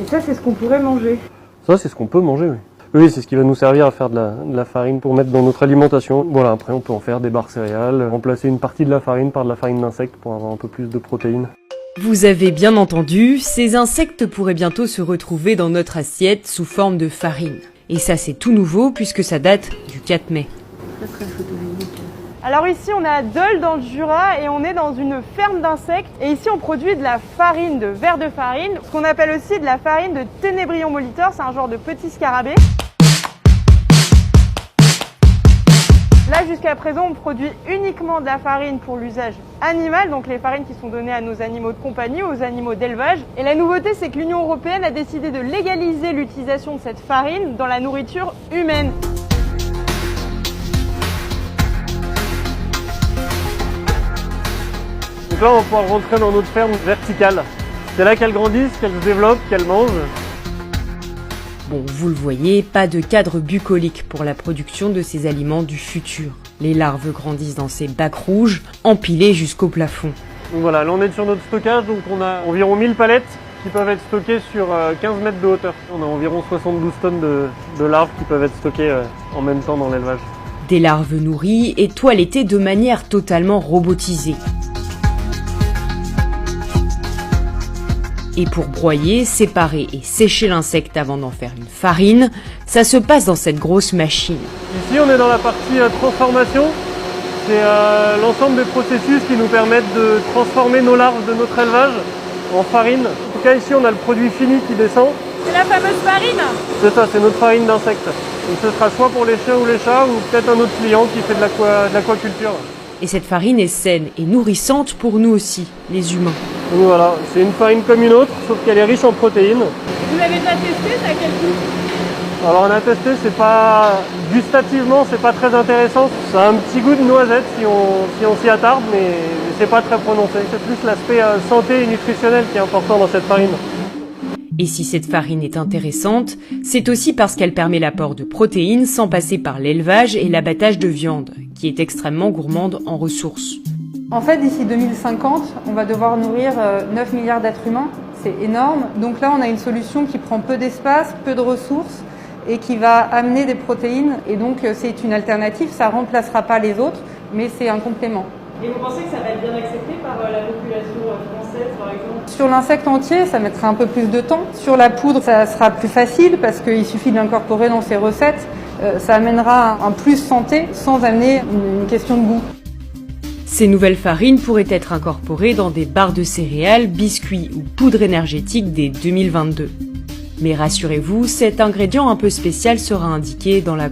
Et ça, c'est ce qu'on pourrait manger. Ça, c'est ce qu'on peut manger, oui. Oui, c'est ce qui va nous servir à faire de la farine pour mettre dans notre alimentation. Voilà, après on peut en faire des barres céréales, remplacer une partie de la farine par de la farine d'insectes pour avoir un peu plus de protéines. Vous avez bien entendu, ces insectes pourraient bientôt se retrouver dans notre assiette sous forme de farine. Et ça c'est tout nouveau puisque ça date du 4 mai. Très photogénique. Alors ici on est à Dole dans le Jura et on est dans une ferme d'insectes et ici on produit de la farine de vers de farine, ce qu'on appelle aussi de la farine de Ténébrion molitor, c'est un genre de petit scarabée. Là jusqu'à présent on produit uniquement de la farine pour l'usage animal, donc les farines qui sont données à nos animaux de compagnie, aux animaux d'élevage. Et la nouveauté c'est que l'Union européenne a décidé de légaliser l'utilisation de cette farine dans la nourriture humaine. Donc là, on va pouvoir rentrer dans notre ferme verticale. C'est là qu'elles grandissent, qu'elles se développent, qu'elles mangent. Bon, vous le voyez, pas de cadre bucolique pour la production de ces aliments du futur. Les larves grandissent dans ces bacs rouges, empilés jusqu'au plafond. Donc voilà, là on est sur notre stockage, donc on a environ 1000 palettes qui peuvent être stockées sur 15 mètres de hauteur. On a environ 72 tonnes de larves qui peuvent être stockées en même temps dans l'élevage. Des larves nourries et toilettées de manière totalement robotisée. Et pour broyer, séparer et sécher l'insecte avant d'en faire une farine, ça se passe dans cette grosse machine. Ici on est dans la partie transformation. C'est l'ensemble des processus qui nous permettent de transformer nos larves de notre élevage en farine. En tout cas ici on a le produit fini qui descend. C'est la fameuse farine. C'est ça, c'est notre farine d'insectes. Donc ce sera soit pour les chiens ou les chats ou peut-être un autre client qui fait de l'aquaculture. Et cette farine est saine et nourrissante pour nous aussi, les humains. Donc voilà, c'est une farine comme une autre, sauf qu'elle est riche en protéines. Vous l'avez déjà testé, ça a quel goût? Alors on a testé, c'est pas gustativement, c'est pas très intéressant. Ça a un petit goût de noisette si on s'y attarde, mais c'est pas très prononcé. C'est plus l'aspect santé et nutritionnel qui est important dans cette farine. Et si cette farine est intéressante, c'est aussi parce qu'elle permet l'apport de protéines sans passer par l'élevage et l'abattage de viande, qui est extrêmement gourmande en ressources. En fait, d'ici 2050, on va devoir nourrir 9 milliards d'êtres humains. C'est énorme. Donc là, on a une solution qui prend peu d'espace, peu de ressources et qui va amener des protéines. Et donc, c'est une alternative. Ça ne remplacera pas les autres, mais c'est un complément. Et vous pensez que ça va être bien accepté par la population française, par exemple? Sur l'insecte entier, ça mettra un peu plus de temps. Sur la poudre, ça sera plus facile parce qu'il suffit de l'incorporer dans ses recettes. Ça amènera un plus santé sans amener une question de goût. Ces nouvelles farines pourraient être incorporées dans des barres de céréales, biscuits ou poudre énergétique dès 2022. Mais rassurez-vous, cet ingrédient un peu spécial sera indiqué dans la